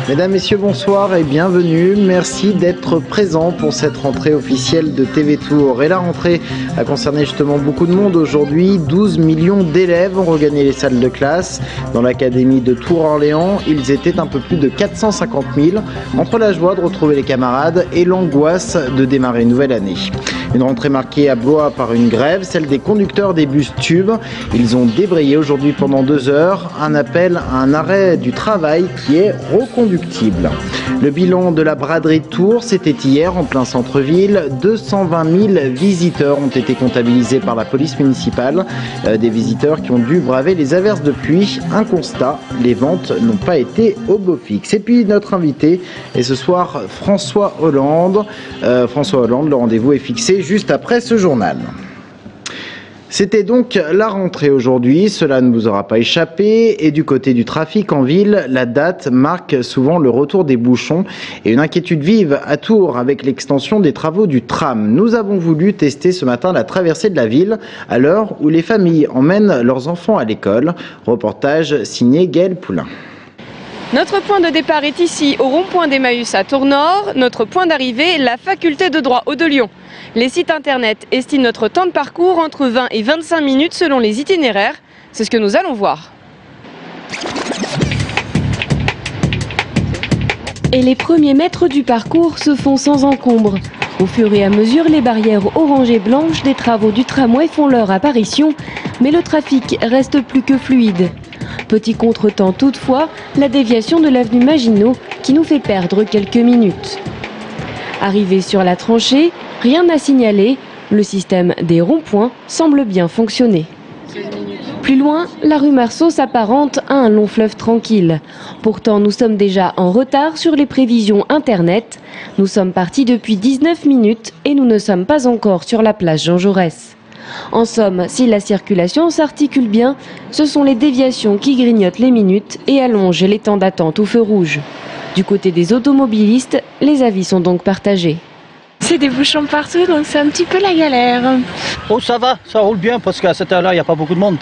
Mesdames, Messieurs, bonsoir et bienvenue. Merci d'être présents pour cette rentrée officielle de TV Tour. Et la rentrée a concerné justement beaucoup de monde aujourd'hui. 12 millions d'élèves ont regagné les salles de classe. Dans l'académie de Tours-Orléans, ils étaient un peu plus de 450 000, entre la joie de retrouver les camarades et l'angoisse de démarrer une nouvelle année. Une rentrée marquée à Blois par une grève, celle des conducteurs des bus tubes. Ils ont débrayé aujourd'hui pendant 2 heures. Un appel à un arrêt du travail qui est reconductible. Le bilan de la braderie de Tours, c'était hier en plein centre-ville. 220 000 visiteurs ont été comptabilisés par la police municipale. Des visiteurs qui ont dû braver les averses de pluie. Un constat, les ventes n'ont pas été au beau fixe. Et puis notre invité est ce soir François Hollande. Le rendez-vous est fixé juste après ce journal. C'était donc la rentrée aujourd'hui, cela ne vous aura pas échappé. Et du côté du trafic en ville, la date marque souvent le retour des bouchons et une inquiétude vive à Tours avec l'extension des travaux du tram. Nous avons voulu tester ce matin la traversée de la ville à l'heure où les familles emmènent leurs enfants à l'école. Reportage signé Gaël Poulain. Notre point de départ est ici, au rond-point d'Emmaüs à Tours-Nord. Notre point d'arrivée, la faculté de droit Hauts-de-Lyon. Les sites internet estiment notre temps de parcours entre 20 et 25 minutes selon les itinéraires. C'est ce que nous allons voir. Et les premiers mètres du parcours se font sans encombre. Au fur et à mesure, les barrières orange et blanches des travaux du tramway font leur apparition, mais le trafic reste plus que fluide. Petit contretemps toutefois, la déviation de l'avenue Maginot qui nous fait perdre quelques minutes. Arrivé sur la tranchée, rien à signaler, le système des ronds-points semble bien fonctionner. Plus loin, la rue Marceau s'apparente à un long fleuve tranquille. Pourtant, nous sommes déjà en retard sur les prévisions internet. Nous sommes partis depuis 19 minutes et nous ne sommes pas encore sur la place Jean Jaurès. En somme, si la circulation s'articule bien, ce sont les déviations qui grignotent les minutes et allongent les temps d'attente au feu rouge. Du côté des automobilistes, les avis sont donc partagés. C'est des bouchons partout, donc c'est un petit peu la galère. Oh ça va, ça roule bien parce qu'à cette heure-là, il n'y a pas beaucoup de monde.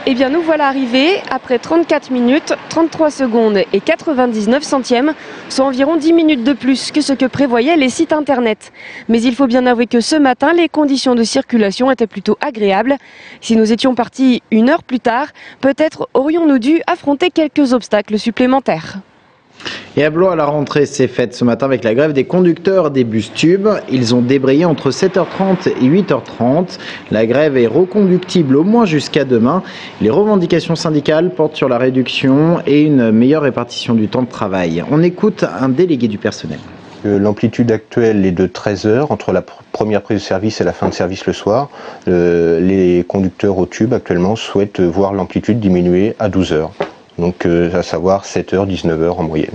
Eh bien nous voilà arrivés, après 34 minutes, 33 secondes et 99 centièmes, soit environ 10 minutes de plus que ce que prévoyaient les sites internet. Mais il faut bien avouer que ce matin, les conditions de circulation étaient plutôt agréables. Si nous étions partis 1 heure plus tard, peut-être aurions-nous dû affronter quelques obstacles supplémentaires. Et à Blois, la rentrée s'est faite ce matin avec la grève des conducteurs des bus tubes. Ils ont débrayé entre 7h30 et 8h30. La grève est reconductible au moins jusqu'à demain. Les revendications syndicales portent sur la réduction et une meilleure répartition du temps de travail. On écoute un délégué du personnel. L'amplitude actuelle est de 13 heures entre la première prise de service et la fin de service le soir. Les conducteurs au tube actuellement souhaitent voir l'amplitude diminuer à 12 heures. Donc à savoir 7h, 19h en moyenne.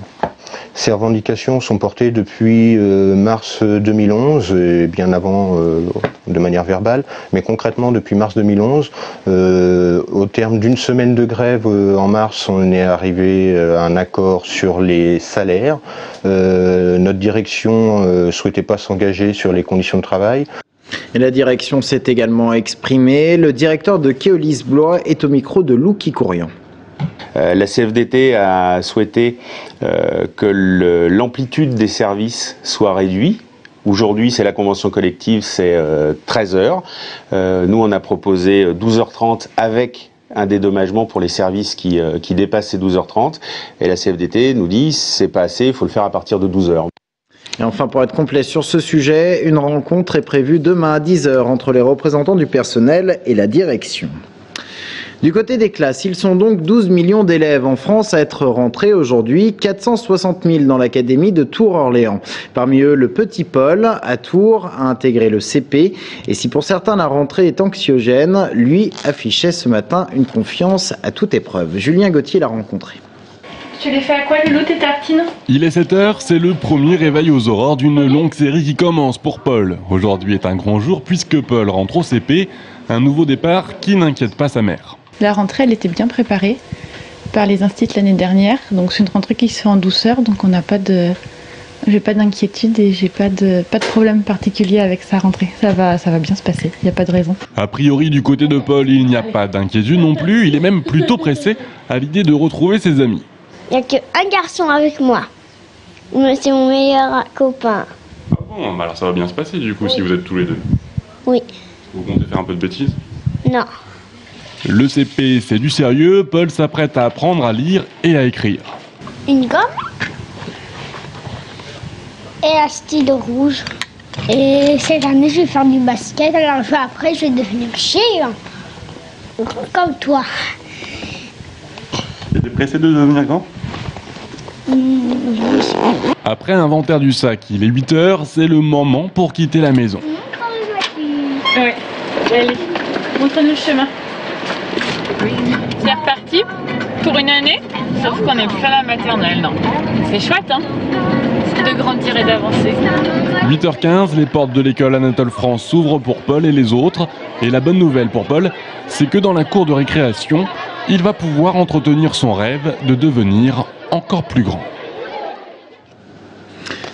Ces revendications sont portées depuis mars 2011, et bien avant de manière verbale, mais concrètement depuis mars 2011. Au terme d'une semaine de grève en mars, on est arrivé à un accord sur les salaires. Notre direction ne souhaitait pas s'engager sur les conditions de travail. Et la direction s'est également exprimée. Le directeur de Keolis Blois est au micro de Lou Kikourian. La CFDT a souhaité que l'amplitude des services soit réduite. Aujourd'hui, c'est la convention collective, c'est 13 heures. Nous, on a proposé 12h30 avec un dédommagement pour les services qui dépassent ces 12h30. Et la CFDT nous dit c'est pas assez, il faut le faire à partir de 12h. Et enfin, pour être complet sur ce sujet, une rencontre est prévue demain à 10h entre les représentants du personnel et la direction. Du côté des classes, ils sont donc 12 millions d'élèves en France à être rentrés aujourd'hui, 460 000 dans l'académie de Tours-Orléans. Parmi eux, le petit Paul, à Tours, a intégré le CP. Et si pour certains la rentrée est anxiogène, lui affichait ce matin une confiance à toute épreuve. Julien Gauthier l'a rencontré. Tu les fais à quoi, Loulou, tes tartines? Il est 7h, c'est le premier réveil aux aurores d'une longue série qui commence pour Paul. Aujourd'hui est un grand jour puisque Paul rentre au CP, un nouveau départ qui n'inquiète pas sa mère. La rentrée, elle était bien préparée par les instituts l'année dernière, donc c'est une rentrée qui se fait en douceur, donc on n'a pas de j'ai pas d'inquiétude et j'ai pas de problème particulier avec sa rentrée. Ça va bien se passer, il n'y a pas de raison. A priori, du côté de Paul, il n'y a pas d'inquiétude non plus. Il est même plutôt pressé à l'idée de retrouver ses amis. Il n'y a qu'un garçon avec moi. C'est mon meilleur copain. Ah bon, bah alors ça va bien se passer du coup si vous êtes tous les deux. Oui. Vous comptez faire un peu de bêtises? Non. Le CP, c'est du sérieux. Paul s'apprête à apprendre à lire et à écrire. Une gomme et un stylo rouge. Et cette année, je vais faire du basket. Alors après, je vais devenir géant. Comme toi. T'es pressé de devenir grand? Après inventaire du sac, il est 8 h, c'est le moment pour quitter la maison. Oui, allez, montre-nous le chemin. C'est reparti pour une année, sauf qu'on n'est plus à la maternelle, non. C'est chouette, hein, de grandir et d'avancer. 8h15, les portes de l'école Anatole France s'ouvrent pour Paul et les autres. Et la bonne nouvelle pour Paul, c'est que dans la cour de récréation, il va pouvoir entretenir son rêve de devenir encore plus grand.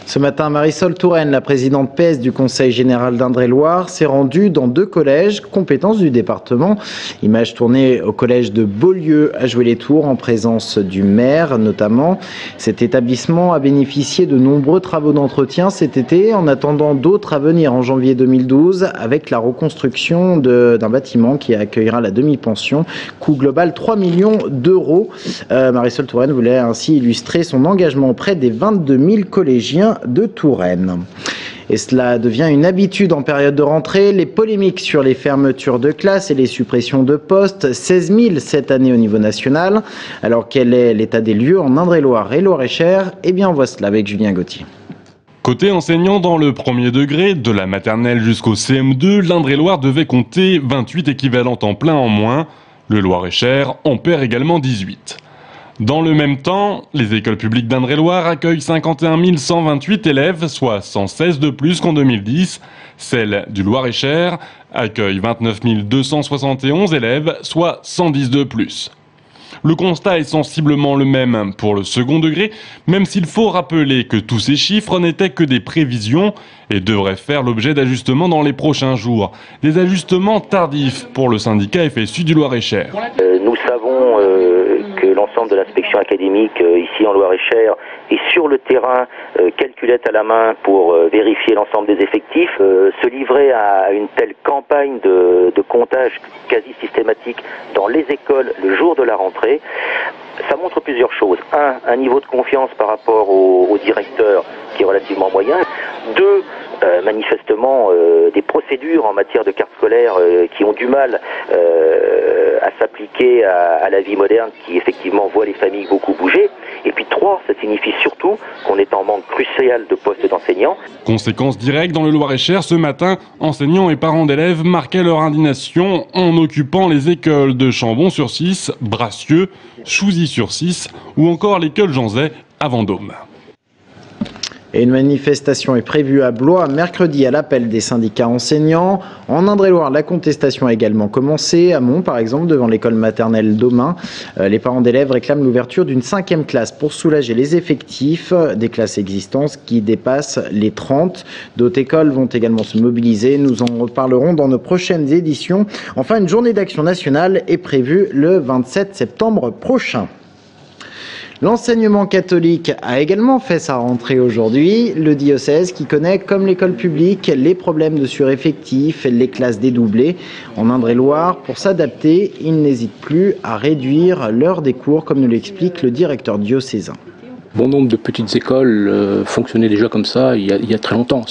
Ce matin, Marisol Touraine, la présidente PS du Conseil général d'Indre-et-Loire, s'est rendue dans 2 collèges, compétences du département. Image tournée au collège de Beaulieu à Jouer-les-Tours, en présence du maire notamment. Cet établissement a bénéficié de nombreux travaux d'entretien cet été, en attendant d'autres à venir en janvier 2012, avec la reconstruction d'un bâtiment qui accueillera la demi-pension. Coût global 3 millions d'euros. Marisol Touraine voulait ainsi illustrer son engagement auprès des 22 000 collégiens de Touraine. Et cela devient une habitude en période de rentrée. Les polémiques sur les fermetures de classes et les suppressions de postes, 16 000 cette année au niveau national. Alors quel est l'état des lieux en Indre-et-Loire et Loir-et-Cher? Eh bien on voit cela avec Julien Gauthier. Côté enseignant dans le premier degré, de la maternelle jusqu'au CM2, l'Indre-et-Loire devait compter 28 équivalents temps plein en moins. Le Loir-et-Cher en perd également 18. Dans le même temps, les écoles publiques d'Indre-et-Loire accueillent 51 128 élèves, soit 116 de plus qu'en 2010. Celles du Loir-et-Cher accueillent 29 271 élèves, soit 110 de plus. Le constat est sensiblement le même pour le second degré, même s'il faut rappeler que tous ces chiffres n'étaient que des prévisions et devraient faire l'objet d'ajustements dans les prochains jours. Des ajustements tardifs pour le syndicat FSU du Loir-et-Cher. Nous savons que l'ensemble de l'inspection académique ici en Loir-et-Cher est sur le terrain, calculette à la main pour vérifier l'ensemble des effectifs. Se livrer à une telle campagne de comptage quasi systématique dans les écoles le jour de la rentrée, ça montre plusieurs choses. Un niveau de confiance par rapport au directeur qui est relativement moyen. 2, manifestement des procédures en matière de carte scolaire qui ont du mal à s'appliquer à la vie moderne qui effectivement voit les familles beaucoup bouger. Et puis 3, ça signifie surtout qu'on est en manque crucial de postes d'enseignants. Conséquence directe dans le Loir-et-Cher, ce matin, enseignants et parents d'élèves marquaient leur indignation en occupant les écoles de Chambon-sur-Cisse, Bracieux, Chouzy-sur-Cisse ou encore l'école Jean Zay à Vendôme. Et une manifestation est prévue à Blois mercredi à l'appel des syndicats enseignants. En Indre-et-Loire, la contestation a également commencé. À Mont, par exemple, devant l'école maternelle d'Aumain. Les parents d'élèves réclament l'ouverture d'une 5e classe pour soulager les effectifs des classes existantes qui dépassent les 30. D'autres écoles vont également se mobiliser. Nous en reparlerons dans nos prochaines éditions. Enfin, une journée d'action nationale est prévue le 27 septembre prochain. L'enseignement catholique a également fait sa rentrée aujourd'hui. Le diocèse qui connaît, comme l'école publique, les problèmes de sureffectifs, les classes dédoublées. En Indre-et-Loire, pour s'adapter, il n'hésite plus à réduire l'heure des cours, comme nous l'explique le directeur diocésain. Bon nombre de petites écoles fonctionnaient déjà comme ça il y a très longtemps.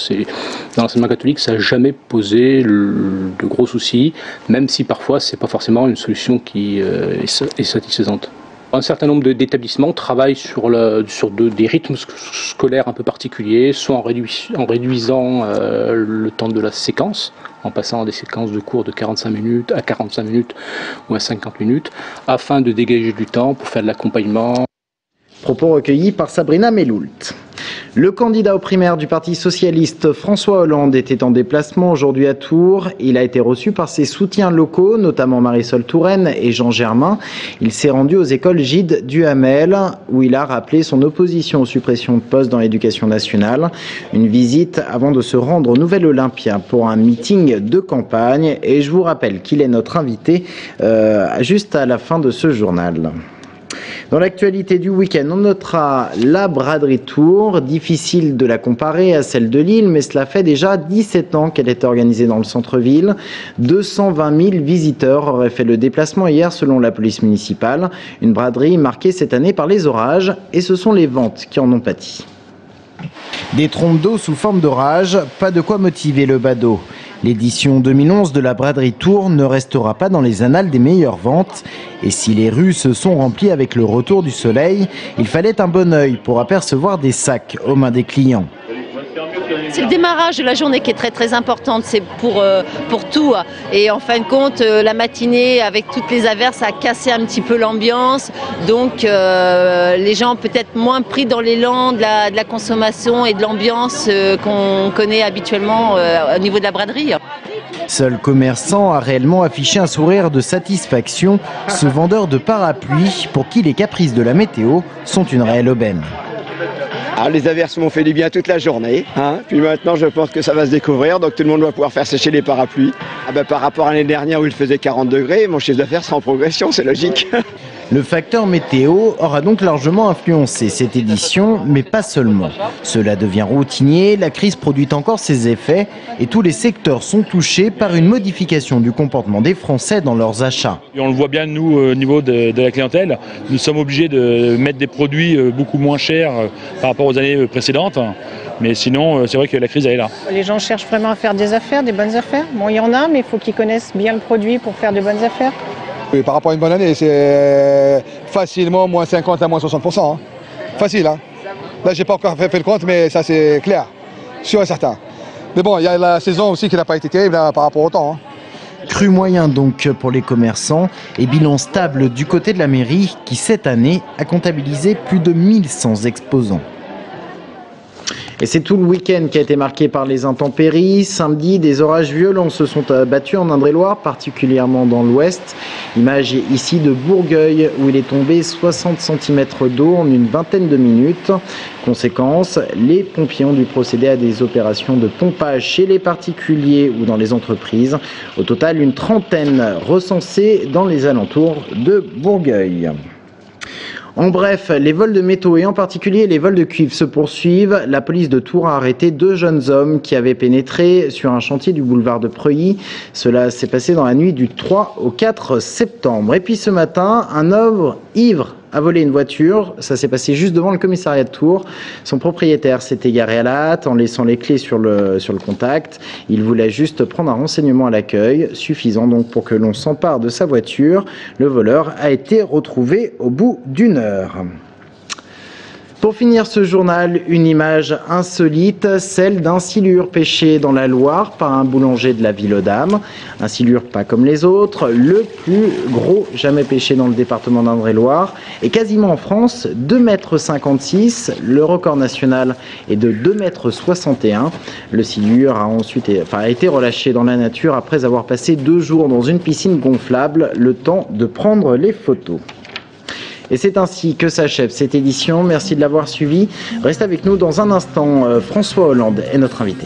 Dans l'enseignement catholique, ça n'a jamais posé de gros soucis, même si parfois ce n'est pas forcément une solution qui est satisfaisante. Un certain nombre d'établissements travaillent sur des rythmes scolaires un peu particuliers, soit en réduisant le temps de la séquence, en passant des séquences de cours de 45 minutes à 45 minutes ou à 50 minutes, afin de dégager du temps pour faire de l'accompagnement. Propos recueillis par Sabrina Meloult. Le candidat aux primaires du Parti socialiste, François Hollande, était en déplacement aujourd'hui à Tours. Il a été reçu par ses soutiens locaux, notamment Marisol Touraine et Jean Germain. Il s'est rendu aux écoles Gide Duhamel, où il a rappelé son opposition aux suppressions de postes dans l'éducation nationale. Une visite avant de se rendre au Nouvel Olympia pour un meeting de campagne. Et je vous rappelle qu'il est notre invité juste à la fin de ce journal. Dans l'actualité du week-end, on notera la braderie Tours. Difficile de la comparer à celle de Lille, mais cela fait déjà 17 ans qu'elle est organisée dans le centre-ville. 220 000 visiteurs auraient fait le déplacement hier selon la police municipale. Une braderie marquée cette année par les orages, et ce sont les ventes qui en ont pâti. Des trompes d'eau sous forme d'orage, pas de quoi motiver le badaud. L'édition 2011 de la braderie Tours ne restera pas dans les annales des meilleures ventes. Et si les rues se sont remplies avec le retour du soleil, il fallait un bon œil pour apercevoir des sacs aux mains des clients. C'est le démarrage de la journée qui est très très importante, c'est pour tout. Et en fin de compte, la matinée avec toutes les averses a cassé un petit peu l'ambiance. Donc les gens peut-être moins pris dans l'élan de la consommation et de l'ambiance qu'on connaît habituellement au niveau de la braderie. Seul commerçant a réellement affiché un sourire de satisfaction, ce vendeur de parapluies pour qui les caprices de la météo sont une réelle aubaine. Ah, les averses m'ont fait du bien toute la journée, hein. Puis maintenant je pense que ça va se découvrir, donc tout le monde va pouvoir faire sécher les parapluies. Par rapport à l'année dernière où il faisait 40 degrés, mon chiffre d'affaires sera en progression, c'est logique. Le facteur météo aura donc largement influencé cette édition, mais pas seulement. Cela devient routinier, la crise produit encore ses effets et tous les secteurs sont touchés par une modification du comportement des Français dans leurs achats. Et on le voit bien nous au niveau de la clientèle, nous sommes obligés de mettre des produits beaucoup moins chers par rapport aux années précédentes. Mais sinon, c'est vrai que la crise, elle est là. Les gens cherchent vraiment à faire des affaires, des bonnes affaires. Bon, il y en a, mais il faut qu'ils connaissent bien le produit pour faire de bonnes affaires. Oui, par rapport à une bonne année, c'est facilement moins 50 à moins 60%. Hein. Facile, hein. Là, j'ai pas encore fait le compte, mais ça, c'est clair. Sûr et certain. Mais bon, il y a la saison aussi qui n'a pas été terrible hein, par rapport au temps. Hein. Cru moyen donc pour les commerçants et bilan stable du côté de la mairie qui, cette année, a comptabilisé plus de 1100 exposants. Et c'est tout le week-end qui a été marqué par les intempéries. Samedi, des orages violents se sont abattus en Indre-et-Loire, particulièrement dans l'ouest. Image ici de Bourgueil, où il est tombé 60 cm d'eau en une vingtaine de minutes. Conséquence, les pompiers ont dû procéder à des opérations de pompage chez les particuliers ou dans les entreprises. Au total, une trentaine recensées dans les alentours de Bourgueil. En bref, les vols de métaux et en particulier les vols de cuivre se poursuivent. La police de Tours a arrêté 2 jeunes hommes qui avaient pénétré sur un chantier du boulevard de Preuilly. Cela s'est passé dans la nuit du 3 au 4 septembre. Et puis ce matin, un homme ivre a volé une voiture. Ça s'est passé juste devant le commissariat de Tours. Son propriétaire s'est égaré à la hâte en laissant les clés sur le contact. Il voulait juste prendre un renseignement à l'accueil, suffisant donc pour que l'on s'empare de sa voiture. Le voleur a été retrouvé au bout d'1 heure. Pour finir ce journal, une image insolite, celle d'un silure pêché dans la Loire par un boulanger de la ville aux Dames. Un silure pas comme les autres, le plus gros jamais pêché dans le département d'Indre-et-Loire. Et quasiment en France, 2,56 m. Le record national est de 2,61 m. Le silure a été relâché dans la nature après avoir passé 2 jours dans une piscine gonflable, le temps de prendre les photos. Et c'est ainsi que s'achève cette édition. Merci de l'avoir suivi. Reste avec nous dans un instant. François Hollande est notre invité.